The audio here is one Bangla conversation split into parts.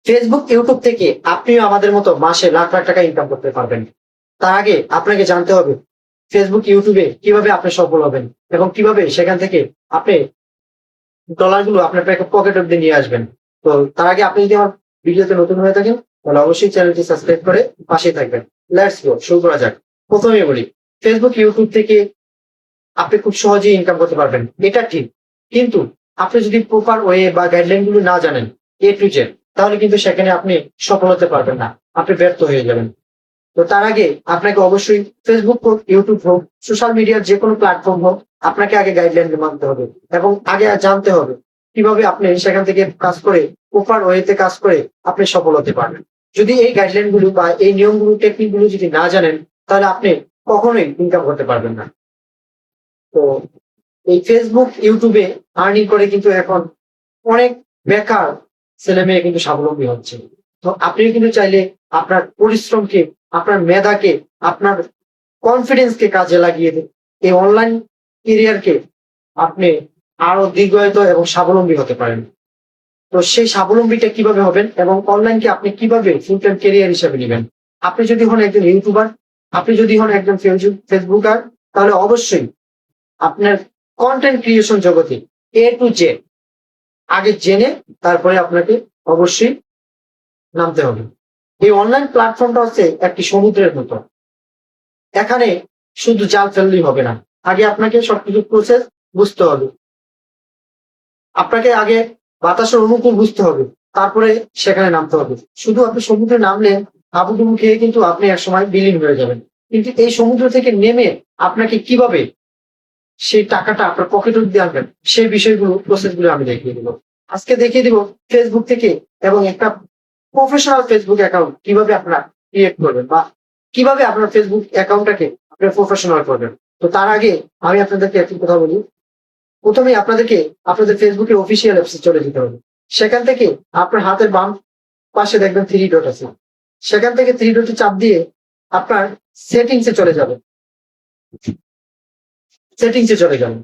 ফেসবুক ইউটিউব থেকে আপনিও আমাদের মতো মাসে লাখ লাখ টাকা ইনকাম করতে পারবেন। তার আগে আপনাকে জানতে হবে ফেসবুক ইউটিউবে কিভাবে আপনি সফল হবেন এবং কিভাবে সেখান থেকে আপনি ডলারগুলো আপনার পকেট অব্দি নিয়ে আসবেন। তো তার আগে আপনি যদি আমার ভিডিওতে নতুন হয়ে থাকেন তাহলে অবশ্যই চ্যানেলটি সাবস্ক্রাইব করে পাশেই থাকবেন। লেটস গো, শুরু করা যাক। প্রথমে বলি, ফেসবুক ইউটিউব থেকে আপনি খুব সহজেই ইনকাম করতে পারবেন, এটা ঠিক। কিন্তু আপনি যদি প্রপার ওয়ে বা গাইডলাইন গুলো না জানেন A to Z, তাহলে কিন্তু সেখানে আপনি সফল হতে পারবেন না, আপনি ব্যর্থ হয়ে যাবেন। তো তার আগে আপনাকে অবশ্যই ফেসবুক হোক, ইউটিউব হোক, সোশ্যাল মিডিয়ার যে কোনো প্ল্যাটফর্ম হোক, আপনাকে আগে গাইডলাইন মানতে হবে এবং আগে জানতে হবে কিভাবে আপনি সেখান থেকে কাজ করে প্রপার ওয়েতে কাজ করে আপনি সফল হতে পারবেন। যদি এই গাইডলাইন গুলো বা এই নিয়মগুলো টেকনিক গুলো যদি না জানেন তাহলে আপনি কখনোই ইনকাম করতে পারবেন না। তো এই ফেসবুক ইউটিউবে আর্নিং করে কিন্তু এখন অনেক বেকার ছেলে মেয়ে কিন্তু স্বাবলম্বী হচ্ছে। তো আপনিও কিন্তু চাইলে আপনার পরিশ্রমকে, আপনার মেধাকে, আপনার কনফিডেন্সকে কাজে লাগিয়ে এই অনলাইন কেরিয়ারকে আপনি আরো দীর্ঘায়িত এবং স্বাবলম্বী হতে পারেন। তো সেই স্বাবলম্বীটা কিভাবে হবেন এবং অনলাইনকে আপনি কিভাবে ফুল টাইম কেরিয়ার হিসেবে নেবেন? আপনি যদি হন একজন ইউটিউবার, আপনি যদি হন একজন ফেসবুকার, তাহলে অবশ্যই আপনার কন্টেন্ট ক্রিয়েশন জগতে A to Z আগে জেনে তারপরে আপনাকে অবশ্যই নামতে হবে। এই অনলাইন প্ল্যাটফর্মটা হচ্ছে একটি সমুদ্রের মতো। এখানে শুধু জাল ফেললেই হবে না, আগে আপনাকে সবকিছু প্রসেস বুঝতে হবে। আপনাকে আগে বাতাসের অনুকূল বুঝতে হবে, তারপরে সেখানে নামতে হবে। শুধু আপনি সমুদ্রে নামলে হাবুডুবু খেয়ে কিন্তু আপনি একসময় বিলীন হয়ে যাবেন। কিন্তু এই সমুদ্র থেকে নেমে আপনাকে কিভাবে সেই টাকাটা আপনার পকেট অব্দি আনবেন, সেই বিষয়গুলো প্রসেস গুলো আমি দেখিয়ে দিব। আজকে দেখিয়ে দিব ফেসবুক থেকে এবং একটা প্রফেশনাল ফেসবুক অ্যাকাউন্ট কিভাবে আপনারা ক্রিয়েট করবেন বা কিভাবে আপনার ফেসবুক অ্যাকাউন্টটাকে আপনার প্রফেশনাল করবেন। তো তার আগে আমি আপনাদেরকে একটি কথা বলি। প্রথমে আপনাদেরকে আপনাদের ফেসবুকের অফিসিয়াল অ্যাপসে চলে যেতে হবে। সেখান থেকে আপনার হাতের বাম পাশে দেখবেন 3 ডট আছে। সেখান থেকে 3 ডটে চাপ দিয়ে আপনার সেটিংসে চলে যাবেন। সেটিংসে চলে যাবেন।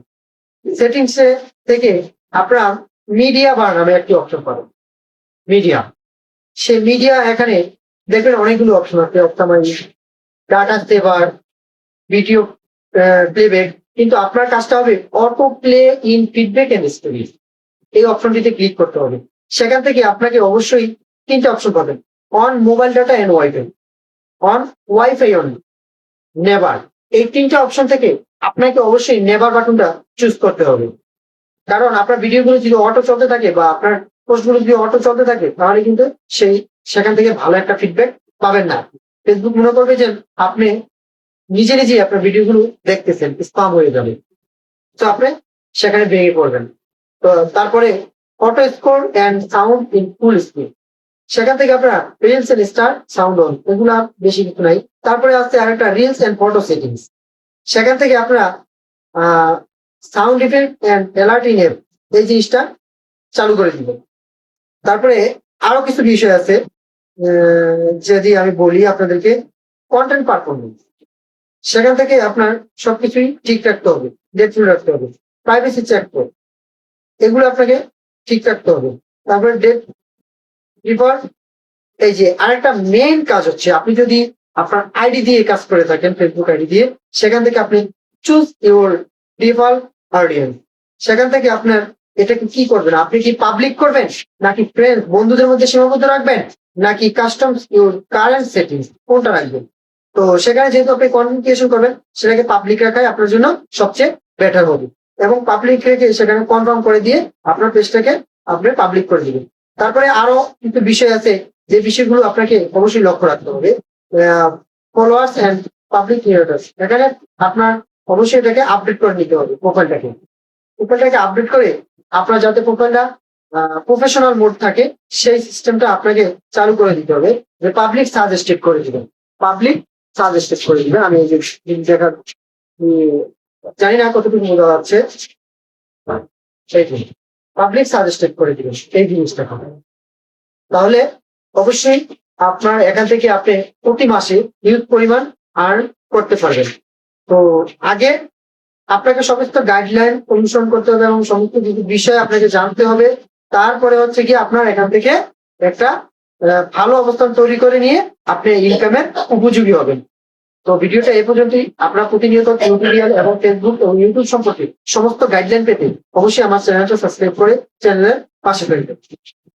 সেটিংসে থেকে আপনারা মিডিয়া বার নামে একটি অপশন পাবেন। মিডিয়া, সেই মিডিয়া এখানে দেখবেন অনেকগুলো অপশন আছে, optimise, data saver, video playback. কিন্তু আপনার কাজটা হবে auto play in feedback and story, এই অপশনটিতে ক্লিক করতে হবে। সেখান থেকে আপনাকে অবশ্যই 3টে অপশন পাবেন: on mobile data and wifi, on wifi only, never. এই 3টে অপশন থেকে আপনাকে অবশ্যই নেভার বাটনটা চুজ করতে হবে। কারণ আপনার ভিডিওগুলো যদি অটো চলতে থাকে বা আপনার পোস্টগুলো যদি অটো চলতে থাকে তাহলে কিন্তু সেখান থেকে ভালো একটা ফিডব্যাক পাবেন না। ফেসবুক মনে করবে যে আপনি নিজে নিজেই আপনার ভিডিওগুলো দেখতেছেন, স্পাম হয়ে যাবে। তো আপনি সেখানে ভেঙে পড়বেন। তো তারপরে auto score and sound in full speed, সেখান থেকে আপনারা reels and star sound on, এগুলো বেশি কিছু নাই। তারপরে আছে আরেকটা রিলস এন্ড ফটো সেটিংস, সেখান থেকে আপনারা সাউন্ড ইফেক্ট অ্যান্ড অ্যালার্টিং এর এই জিনিসটা চালু করে দিবেন। তারপরে আরো কিছু বিষয় আছে, যদি আমি বলি আপনাদেরকে, কন্টেন্ট পারফরমেন্স, সেখান থেকে আপনার সবকিছুই ঠিক রাখতে হবে, ডেটফুল রাখতে হবে, প্রাইভেসি চেক করে এগুলো আপনাকে ঠিক রাখতে হবে। তারপরে ডেট রিপোর্ট। এই যে আরেকটা মেইন কাজ হচ্ছে, আপনি যদি আপনার আইডি দিয়ে কাজ করে থাকেন, ফেসবুক আইডি দিয়ে, সেখান থেকে আপনি চুজ ইউর ডিফল্ট অডিয়েন্স। সেখান থেকে আপনার এটাকে কি করবেন, আপনি কি পাবলিক করবেন নাকি ফ্রেন্ড বন্ধুদের মধ্যে সীমাবদ্ধ রাখবেন নাকি কাস্টমস ইউর কারেন্ট সেটিংস, কোনটা রাখবেন? তো সেখানে যেহেতু আপনি কন্টেন্ট ক্রিয়েশন করবেন, সেটাকে পাবলিক রাখাই আপনার জন্য সবচেয়ে বেটার হবে। এবং পাবলিক রেখে সেখানে কনফার্ম করে দিয়ে আপনার পেজটাকে আপনি পাবলিক করে দিবেন। তারপরে আরো কিছু বিষয় আছে যে বিষয়গুলো আপনাকে অবশ্যই লক্ষ্য রাখতে হবে। ফলোয়ার্স এন্ড পাবলিক ক্রিয়েটর্স, এখানে আপনার অবশ্যই এটাকে আপডেট করে নিতে হবে। প্রোফাইলটাকে আপডেট করে আপনার যাতে প্রোফাইলটা প্রফেশনাল মোড থাকে সেই সিস্টেমটা আপনাকে চালু করে দিতে হবে, যে পাবলিক সাজেস্টেড করে দিবেন। পাবলিক সাজেস্টেড করে দিবেন। আমি এই যে দেখা জানি না কতটুকু বোঝা যাচ্ছে, পাবলিক সাজেস্টেড করে দিবেন এই জিনিসটা হবে। তাহলে অবশ্যই আপনার এখান থেকে আপনি প্রতি মাসে হিউজ পরিমাণ আর্ন করতে পারবেন। তো আগে আপনাকে সমস্ত গাইডলাইন অনুসরণ করতে হবে এবং সমস্ত কিছু বিষয় আপনাকে জানতে হবে। তারপরে হচ্ছে কি আপনার এখান থেকে একটা ভালো অবস্থান তৈরি করে নিয়ে আপনি ইনকামের উপযোগী হবেন। তো ভিডিওটা এই পর্যন্তই। আপনারা প্রতিনিয়ত টিউটোরিয়াল এবং ফেসবুক এবং ইউটিউব সম্পর্কে সমস্ত গাইডলাইন পেতে অবশ্যই আমার চ্যানেলটা সাবস্ক্রাইব করে চ্যানেলের পাশে থাকবেন।